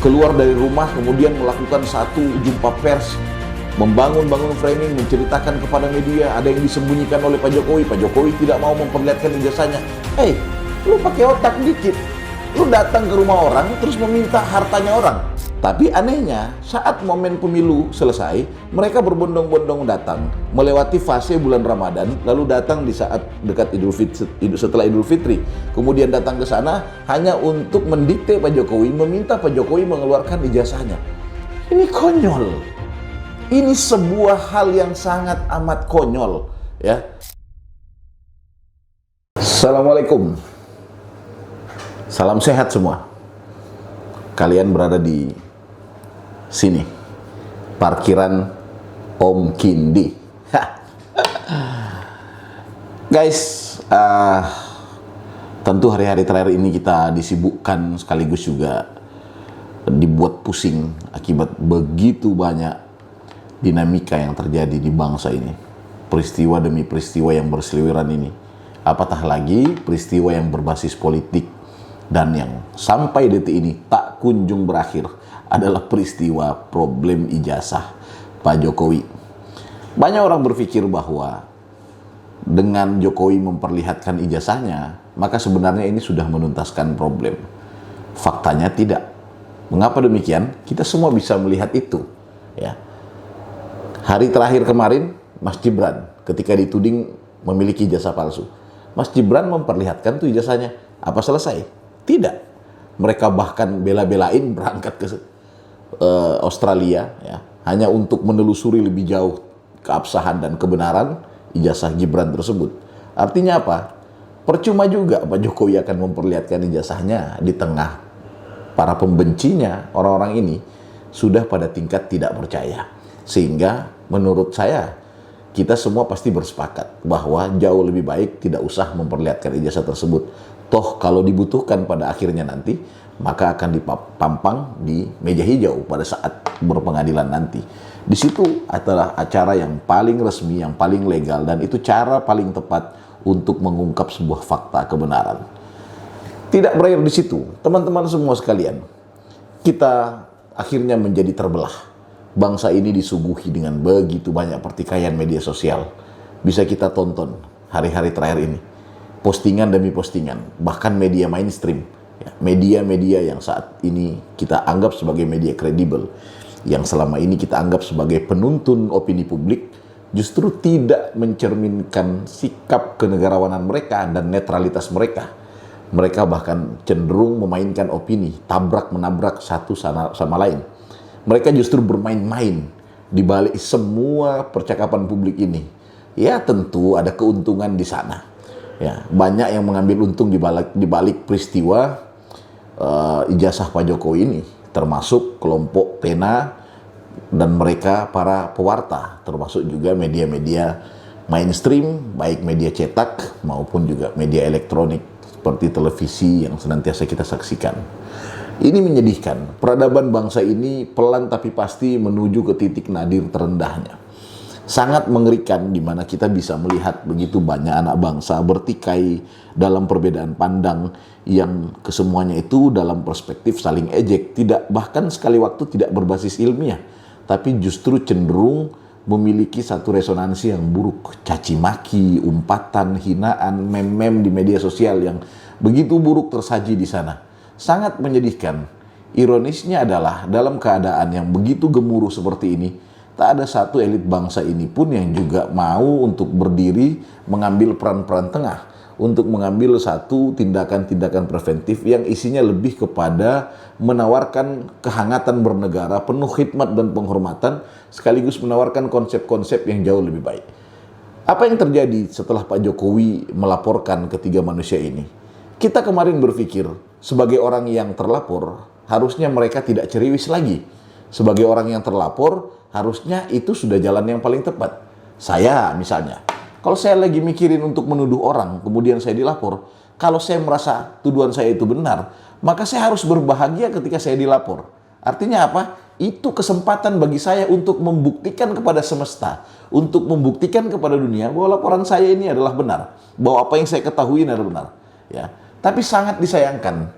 keluar dari rumah kemudian melakukan satu jumpa pers, membangun framing, menceritakan kepada media ada yang disembunyikan oleh Pak Jokowi tidak mau memperlihatkan ijazahnya. Lu pakai otak dikit, lu datang ke rumah orang terus meminta hartanya orang. Tapi anehnya saat momen pemilu selesai, mereka berbondong-bondong datang melewati fase bulan Ramadan, lalu datang di saat dekat setelah Idul Fitri, kemudian datang ke sana hanya untuk mendikte Pak Jokowi, meminta Pak Jokowi mengeluarkan ijazahnya. Ini konyol. Ini sebuah hal yang sangat amat konyol, ya. Assalamualaikum. Salam sehat semua. Kalian berada di sini, parkiran Om Kindi. Guys, tentu hari-hari terakhir ini kita disibukkan sekaligus juga dibuat pusing akibat begitu banyak dinamika yang terjadi di bangsa ini. Peristiwa demi peristiwa yang berseliweran ini. Apatah lagi peristiwa yang berbasis politik dan yang sampai detik ini tak kunjung berakhir adalah peristiwa problem ijazah Pak Jokowi. Banyak orang berpikir bahwa dengan Jokowi memperlihatkan ijazahnya, maka sebenarnya ini sudah menuntaskan problem. Faktanya tidak. Mengapa demikian? Kita semua bisa melihat itu, ya. Hari terakhir kemarin, Mas Gibran ketika dituding memiliki ijazah palsu, Mas Gibran memperlihatkan tuh ijazahnya. Apa selesai? Tidak. Mereka bahkan bela-belain berangkat ke Australia, ya, hanya untuk menelusuri lebih jauh keabsahan dan kebenaran ijazah Gibran tersebut. Artinya apa? Percuma juga Pak Jokowi akan memperlihatkan ijazahnya di tengah para pembencinya. Orang-orang ini sudah pada tingkat tidak percaya. Sehingga menurut saya kita semua pasti bersepakat bahwa jauh lebih baik tidak usah memperlihatkan ijazah tersebut. Toh kalau dibutuhkan pada akhirnya nanti, maka akan dipampang di meja hijau pada saat berpengadilan nanti. Di situ adalah acara yang paling resmi, yang paling legal, dan itu cara paling tepat untuk mengungkap sebuah fakta kebenaran. Tidak berakhir di situ, teman-teman semua sekalian. Kita akhirnya menjadi terbelah. Bangsa ini disuguhi dengan begitu banyak pertikaian media sosial. Bisa kita tonton hari-hari terakhir ini. Postingan demi postingan, bahkan media mainstream. Media-media yang saat ini kita anggap sebagai media kredibel, yang selama ini kita anggap sebagai penuntun opini publik, justru tidak mencerminkan sikap kenegarawanan mereka dan netralitas mereka. Mereka bahkan cenderung memainkan opini, tabrak-menabrak satu sama lain. Mereka justru bermain-main di balik semua percakapan publik ini. Ya tentu ada keuntungan di sana. Ya, banyak yang mengambil untung di balik peristiwa ijazah Pak Jokowi ini, termasuk kelompok Pena dan mereka para pewarta, termasuk juga media-media mainstream, baik media cetak maupun juga media elektronik seperti televisi yang senantiasa kita saksikan. Ini menyedihkan. Peradaban bangsa ini pelan tapi pasti menuju ke titik nadir terendahnya. Sangat mengerikan di mana kita bisa melihat begitu banyak anak bangsa bertikai dalam perbedaan pandang yang kesemuanya itu dalam perspektif saling ejek, tidak bahkan sekali waktu tidak berbasis ilmiah, tapi justru cenderung memiliki satu resonansi yang buruk, caci maki, umpatan, hinaan, meme-meme di media sosial yang begitu buruk tersaji di sana. Sangat menyedihkan. Ironisnya adalah dalam keadaan yang begitu gemuruh seperti ini, tak ada satu elit bangsa ini pun yang juga mau untuk berdiri mengambil peran-peran tengah, untuk mengambil satu tindakan-tindakan preventif yang isinya lebih kepada menawarkan kehangatan bernegara, penuh khidmat dan penghormatan, sekaligus menawarkan konsep-konsep yang jauh lebih baik. Apa yang terjadi setelah Pak Jokowi melaporkan ketiga manusia ini? Kita kemarin berpikir, sebagai orang yang terlapor, harusnya mereka tidak ceriwis lagi. Sebagai orang yang terlapor, harusnya itu sudah jalan yang paling tepat. Saya misalnya, kalau saya lagi mikirin untuk menuduh orang, kemudian saya dilapor, kalau saya merasa tuduhan saya itu benar, maka saya harus berbahagia ketika saya dilapor. Artinya apa? Itu kesempatan bagi saya untuk membuktikan kepada semesta, untuk membuktikan kepada dunia bahwa laporan saya ini adalah benar, bahwa apa yang saya ketahui ini adalah benar. Ya. Tapi sangat disayangkan,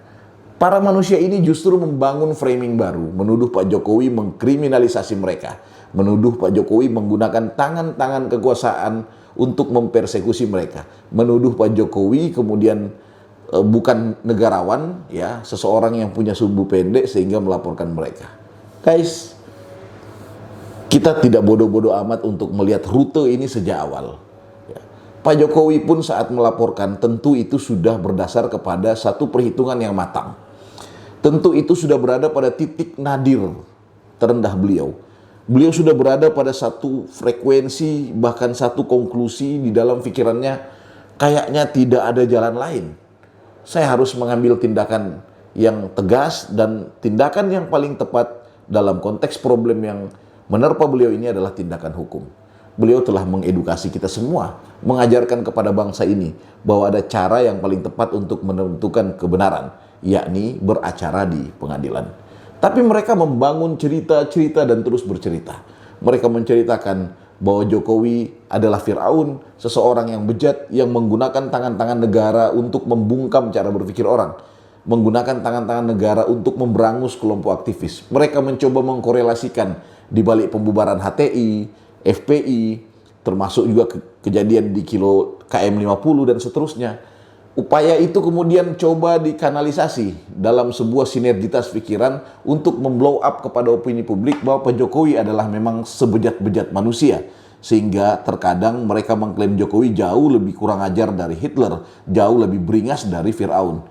Para manusia ini justru membangun framing baru, menuduh Pak Jokowi mengkriminalisasi mereka, menuduh Pak Jokowi menggunakan tangan-tangan kekuasaan untuk mempersekusi mereka, menuduh Pak Jokowi kemudian bukan negarawan, ya, seseorang yang punya sumbu pendek sehingga melaporkan mereka. Guys, kita tidak bodoh-bodoh amat untuk melihat rute ini sejak awal. Ya. Pak Jokowi pun saat melaporkan tentu itu sudah berdasar kepada satu perhitungan yang matang. Tentu itu sudah berada pada titik nadir terendah beliau. Beliau sudah berada pada satu frekuensi, bahkan satu konklusi di dalam pikirannya, kayaknya tidak ada jalan lain. Saya harus mengambil tindakan yang tegas, dan tindakan yang paling tepat dalam konteks problem yang menerpa beliau ini adalah tindakan hukum. Beliau telah mengedukasi kita semua, mengajarkan kepada bangsa ini bahwa ada cara yang paling tepat untuk menentukan kebenaran, yakni beracara di pengadilan. Tapi mereka membangun cerita-cerita dan terus bercerita. Mereka menceritakan bahwa Jokowi adalah Firaun, seseorang yang bejat yang menggunakan tangan-tangan negara untuk membungkam cara berpikir orang, menggunakan tangan-tangan negara untuk memberangus kelompok aktivis. Mereka mencoba mengkorelasikan di balik pembubaran HTI, FPI, termasuk juga kejadian di kilo KM 50 dan seterusnya. Upaya itu kemudian coba dikanalisasi dalam sebuah sinergitas pikiran untuk memblow up kepada opini publik bahwa Pak Jokowi adalah memang sebejat-bejat manusia. Sehingga terkadang mereka mengklaim Jokowi jauh lebih kurang ajar dari Hitler, jauh lebih beringas dari Firaun.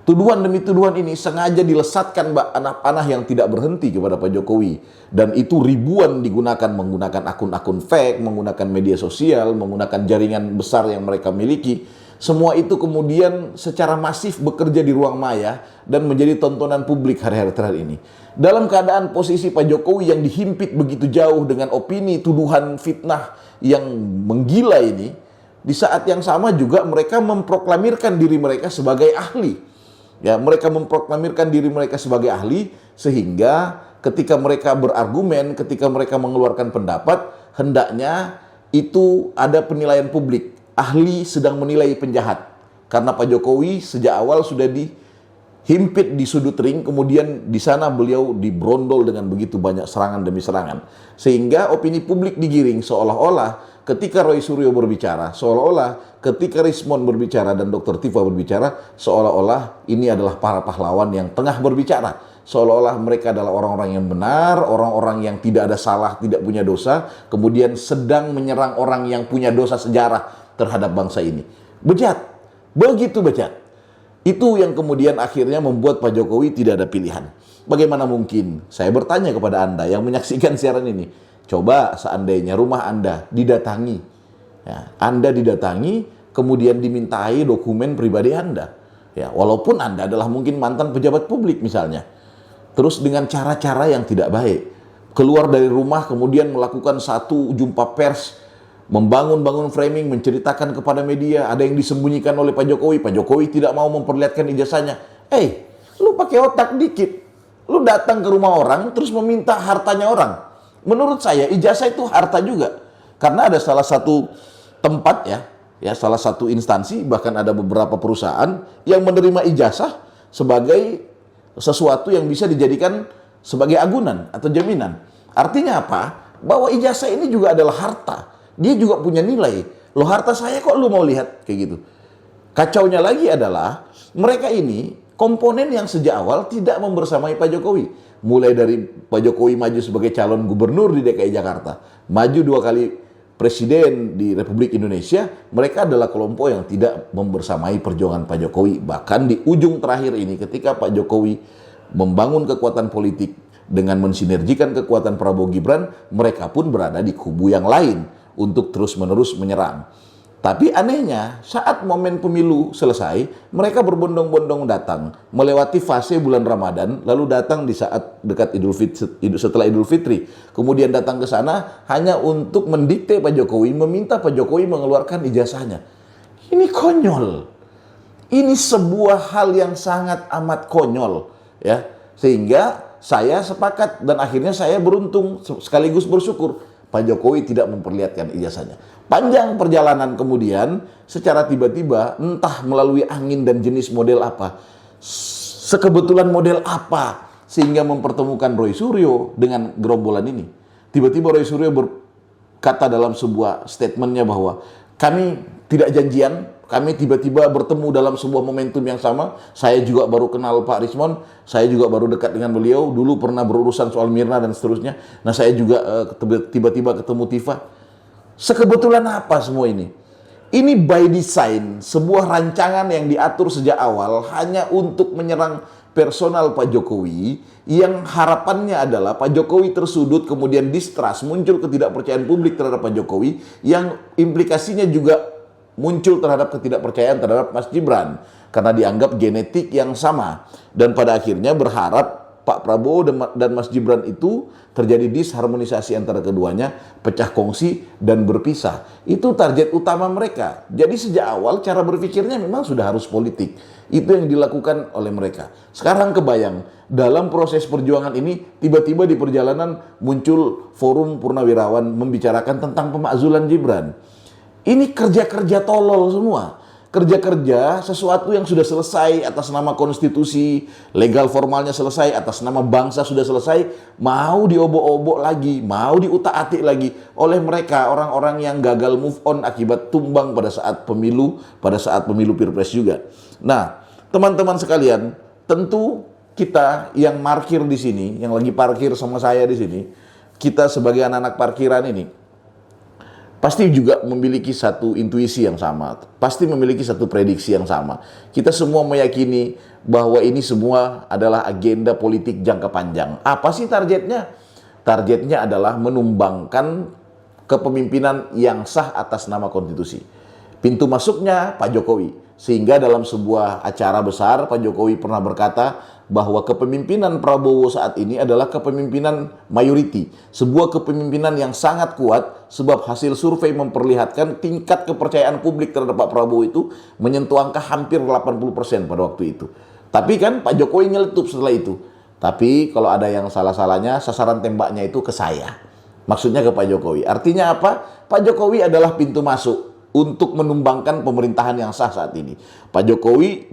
Tuduhan demi tuduhan ini sengaja dilesatkan panah yang tidak berhenti kepada Pak Jokowi. Dan itu ribuan digunakan menggunakan akun-akun fake, menggunakan media sosial, menggunakan jaringan besar yang mereka miliki. Semua itu kemudian secara masif bekerja di ruang maya dan menjadi tontonan publik hari-hari terakhir ini. Dalam keadaan posisi Pak Jokowi yang dihimpit begitu jauh dengan opini, tuduhan, fitnah yang menggila ini, di saat yang sama juga mereka memproklamirkan diri mereka sebagai ahli. Ya, mereka memproklamirkan diri mereka sebagai ahli sehingga ketika mereka berargumen, ketika mereka mengeluarkan pendapat, hendaknya itu ada penilaian publik. Ahli sedang menilai penjahat. Karena Pak Jokowi sejak awal sudah dihimpit di sudut ring, kemudian di sana beliau dibrondol dengan begitu banyak serangan demi serangan. Sehingga opini publik digiring seolah-olah ketika Roy Suryo berbicara, seolah-olah ketika Rismond berbicara dan Dr. Tifa berbicara, seolah-olah ini adalah para pahlawan yang tengah berbicara. Seolah-olah mereka adalah orang-orang yang benar, orang-orang yang tidak ada salah, tidak punya dosa, kemudian sedang menyerang orang yang punya dosa sejarah terhadap bangsa ini. Bejat, begitu bejat. Itu yang kemudian akhirnya membuat Pak Jokowi tidak ada pilihan. Bagaimana mungkin? Saya bertanya kepada Anda yang menyaksikan siaran ini. Coba seandainya rumah Anda didatangi. Ya, Anda didatangi, kemudian dimintai dokumen pribadi Anda. Ya, walaupun Anda adalah mungkin mantan pejabat publik misalnya. Terus dengan cara-cara yang tidak baik. Keluar dari rumah, kemudian melakukan satu jumpa pers, membangun framing, menceritakan kepada media, ada yang disembunyikan oleh Pak Jokowi. Pak Jokowi tidak mau memperlihatkan ijazahnya. Lu pakai otak dikit. Lu datang ke rumah orang, terus meminta hartanya orang. Menurut saya, ijazah itu harta juga. Karena ada salah satu tempat ya salah satu instansi, bahkan ada beberapa perusahaan yang menerima ijazah sebagai sesuatu yang bisa dijadikan sebagai agunan atau jaminan. Artinya apa? Bahwa ijazah ini juga adalah harta. Dia juga punya nilai. Loh, harta saya kok lu mau lihat? Kayak gitu. Kacaunya lagi adalah mereka ini komponen yang sejak awal tidak membersamai Pak Jokowi. Mulai dari Pak Jokowi maju sebagai calon gubernur di DKI Jakarta, maju 2 kali presiden di Republik Indonesia, mereka adalah kelompok yang tidak membersamai perjuangan Pak Jokowi. Bahkan di ujung terakhir ini ketika Pak Jokowi membangun kekuatan politik dengan mensinergikan kekuatan Prabowo Gibran, mereka pun berada di kubu yang lain untuk terus-menerus menyerang. Tapi anehnya, saat momen pemilu selesai, mereka berbondong-bondong datang, melewati fase bulan Ramadan, lalu datang di saat dekat setelah Idul Fitri. Kemudian datang ke sana hanya untuk mendikte Pak Jokowi, meminta Pak Jokowi mengeluarkan ijazahnya. Ini konyol. Ini sebuah hal yang sangat amat konyol, ya. Sehingga saya sepakat dan akhirnya saya beruntung sekaligus bersyukur Pak Jokowi tidak memperlihatkan ijazahnya. Panjang perjalanan kemudian secara tiba-tiba entah melalui angin dan jenis model apa, Sekebetulan model apa sehingga mempertemukan Roy Suryo dengan gerombolan ini? Tiba-tiba Roy Suryo berkata dalam sebuah statementnya bahwa kami tidak janjian, kami tiba-tiba bertemu dalam sebuah momentum yang sama. Saya juga baru kenal Pak Rismon, saya juga baru dekat dengan beliau, dulu pernah berurusan soal Mirna dan seterusnya. Nah, saya juga tiba-tiba ketemu Tifa. Sekebetulan apa semua ini? Ini by design, sebuah rancangan yang diatur sejak awal hanya untuk menyerang personal Pak Jokowi, yang harapannya adalah Pak Jokowi tersudut, kemudian distrust, muncul ketidakpercayaan publik terhadap Pak Jokowi, yang implikasinya juga muncul terhadap ketidakpercayaan terhadap Mas Gibran, karena dianggap genetik yang sama. Dan pada akhirnya berharap Pak Prabowo dan Mas Gibran itu terjadi disharmonisasi antara keduanya, pecah kongsi dan berpisah. Itu target utama mereka. Jadi sejak awal cara berpikirnya memang sudah harus politik. Itu yang dilakukan oleh mereka. Sekarang kebayang, dalam proses perjuangan ini tiba-tiba di perjalanan muncul forum Purnawirawan membicarakan tentang pemakzulan Gibran. Ini kerja-kerja tolol semua. Kerja-kerja sesuatu yang sudah selesai atas nama konstitusi, legal formalnya selesai, atas nama bangsa sudah selesai, mau diobok-obok lagi, mau diutak-atik lagi oleh mereka, orang-orang yang gagal move on akibat tumbang pada saat pemilu Pilpres juga. Nah, teman-teman sekalian, tentu kita yang parkir di sini, yang lagi parkir sama saya di sini, kita sebagai anak-anak parkiran ini, pasti juga memiliki satu intuisi yang sama, pasti memiliki satu prediksi yang sama. Kita semua meyakini bahwa ini semua adalah agenda politik jangka panjang. Apa sih targetnya? Targetnya adalah menumbangkan kepemimpinan yang sah atas nama konstitusi. Pintu masuknya Pak Jokowi. Sehingga dalam sebuah acara besar Pak Jokowi pernah berkata bahwa kepemimpinan Prabowo saat ini adalah kepemimpinan mayoriti, sebuah kepemimpinan yang sangat kuat, sebab hasil survei memperlihatkan tingkat kepercayaan publik terhadap Pak Prabowo itu menyentuh angka hampir 80% pada waktu itu. Tapi kan Pak Jokowi nyeletup setelah itu. Tapi kalau ada yang salah-salahnya, sasaran tembaknya itu ke saya. Maksudnya ke Pak Jokowi. Artinya apa? Pak Jokowi adalah pintu masuk untuk menumbangkan pemerintahan yang sah saat ini. Pak Jokowi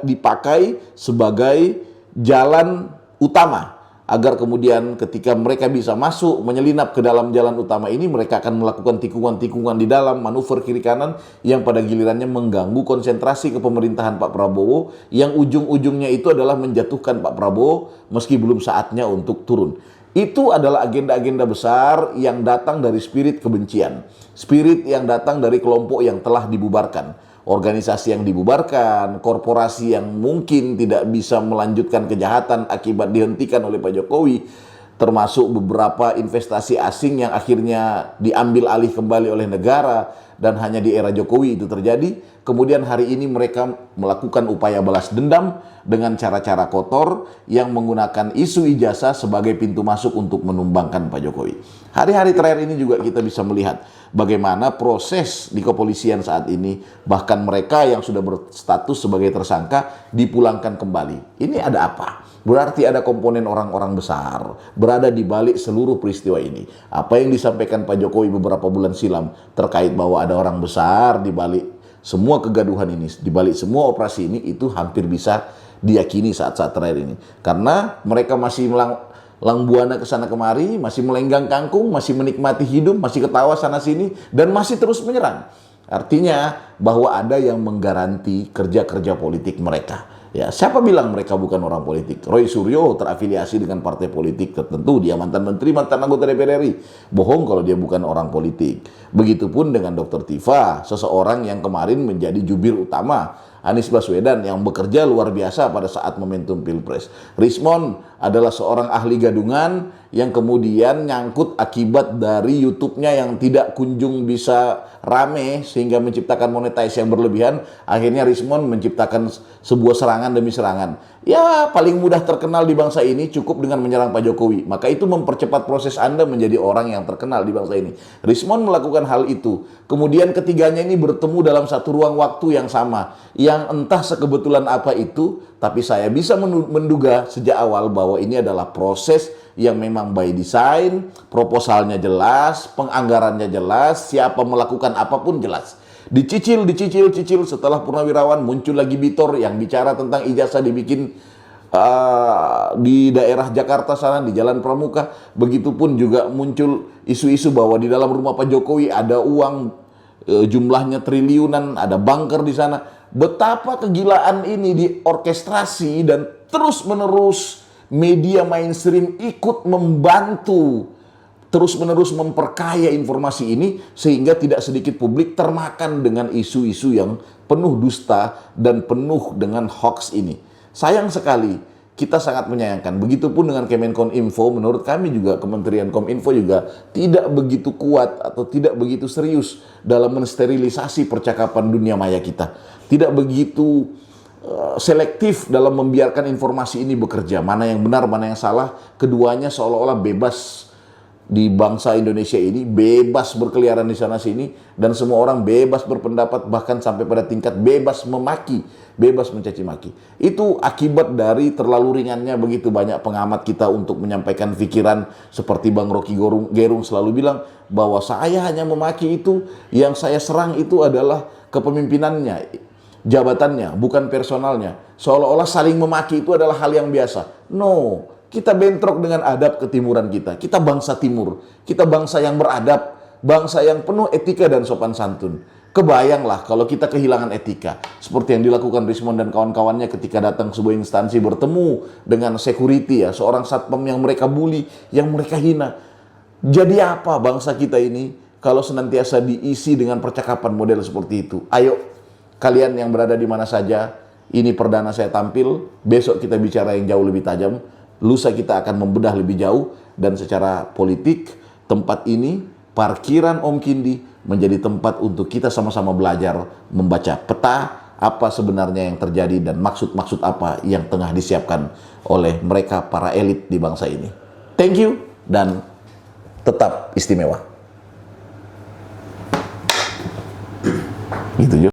dipakai sebagai jalan utama, agar kemudian ketika mereka bisa masuk, menyelinap ke dalam jalan utama ini, mereka akan melakukan tikungan-tikungan di dalam, manuver kiri kanan, yang pada gilirannya mengganggu konsentrasi kepemerintahan Pak Prabowo, yang ujung-ujungnya itu adalah menjatuhkan Pak Prabowo meski belum saatnya untuk turun. Itu adalah agenda-agenda besar yang datang dari spirit kebencian. Spirit yang datang dari kelompok yang telah dibubarkan. Organisasi yang dibubarkan, korporasi yang mungkin tidak bisa melanjutkan kejahatan akibat dihentikan oleh Pak Jokowi, termasuk beberapa investasi asing yang akhirnya diambil alih kembali oleh negara, dan hanya di era Jokowi itu terjadi. Kemudian hari ini mereka melakukan upaya balas dendam dengan cara-cara kotor yang menggunakan isu ijazah sebagai pintu masuk untuk menumbangkan Pak Jokowi. Hari-hari terakhir ini juga kita bisa melihat bagaimana proses di kepolisian saat ini, bahkan mereka yang sudah berstatus sebagai tersangka dipulangkan kembali. Ini ada apa? Berarti ada komponen orang-orang besar berada di balik seluruh peristiwa ini. Apa yang disampaikan Pak Jokowi beberapa bulan silam terkait bahwa ada orang besar di balik semua kegaduhan ini, di balik semua operasi ini, itu hampir bisa diyakini saat-saat terakhir ini. Karena mereka masih buana ke sana kemari, masih melenggang kangkung, masih menikmati hidup, masih ketawa sana sini, dan masih terus menyerang. Artinya bahwa ada yang menggaranti kerja-kerja politik mereka. Ya, siapa bilang mereka bukan orang politik? Roy Suryo terafiliasi dengan partai politik tertentu, dia mantan menteri, mantan anggota DPR RI. Bohong kalau dia bukan orang politik. Begitupun dengan Dr. Tifa, seseorang yang kemarin menjadi jubir utama Anies Baswedan yang bekerja luar biasa pada saat momentum Pilpres. Rismon adalah seorang ahli gadungan yang kemudian nyangkut akibat dari YouTube-nya yang tidak kunjung bisa rame sehingga menciptakan monetize yang berlebihan. Akhirnya Rismon menciptakan sebuah serangan demi serangan. Ya, paling mudah terkenal di bangsa ini cukup dengan menyerang Pak Jokowi. Maka itu mempercepat proses Anda menjadi orang yang terkenal di bangsa ini. Rismon melakukan hal itu. Kemudian ketiganya ini bertemu dalam satu ruang waktu yang sama. Yang entah sekebetulan apa itu, tapi saya bisa menduga sejak awal bahwa ini adalah proses yang memang by design, proposalnya jelas, penganggarannya jelas, siapa melakukan apapun jelas. Dicicil, setelah Purnawirawan muncul lagi Bitor yang bicara tentang ijazah dibikin di daerah Jakarta sana, di Jalan Pramuka, begitupun juga muncul isu-isu bahwa di dalam rumah Pak Jokowi ada uang jumlahnya triliunan, ada bunker di sana. Betapa kegilaan ini diorkestrasi dan terus-menerus media mainstream ikut membantu, terus-menerus memperkaya informasi ini, sehingga tidak sedikit publik termakan dengan isu-isu yang penuh dusta dan penuh dengan hoax ini. Sayang sekali, kita sangat menyayangkan. Begitupun dengan Kemenkominfo, menurut kami juga Kementerian Kominfo juga tidak begitu kuat atau tidak begitu serius dalam mensterilisasi percakapan dunia maya kita. Tidak begitu selektif dalam membiarkan informasi ini bekerja. Mana yang benar, mana yang salah, keduanya seolah-olah bebas di bangsa Indonesia ini, bebas berkeliaran di sana sini, dan semua orang bebas berpendapat, bahkan sampai pada tingkat bebas memaki, bebas mencaci maki. Itu akibat dari terlalu ringannya begitu banyak pengamat kita untuk menyampaikan pikiran, seperti Bang Rocky Gerung selalu bilang bahwa saya hanya memaki itu, yang saya serang itu adalah kepemimpinannya, jabatannya, bukan personalnya. Seolah-olah saling memaki itu adalah hal yang biasa. No. Kita bentrok dengan adab ketimuran kita. Kita bangsa timur. Kita bangsa yang beradab. Bangsa yang penuh etika dan sopan santun. Kebayanglah kalau kita kehilangan etika. Seperti yang dilakukan Rismond dan kawan-kawannya ketika datang sebuah instansi bertemu dengan security, ya, seorang satpam yang mereka bully, yang mereka hina. Jadi apa bangsa kita ini kalau senantiasa diisi dengan percakapan model seperti itu? Ayo, kalian yang berada di mana saja, ini perdana saya tampil. Besok kita bicara yang jauh lebih tajam. Lusa kita akan membedah lebih jauh, dan secara politik tempat ini, parkiran Om Kindi, menjadi tempat untuk kita sama-sama belajar membaca peta apa sebenarnya yang terjadi dan maksud-maksud apa yang tengah disiapkan oleh mereka para elit di bangsa ini. Thank you dan tetap istimewa. Gitu, Jo.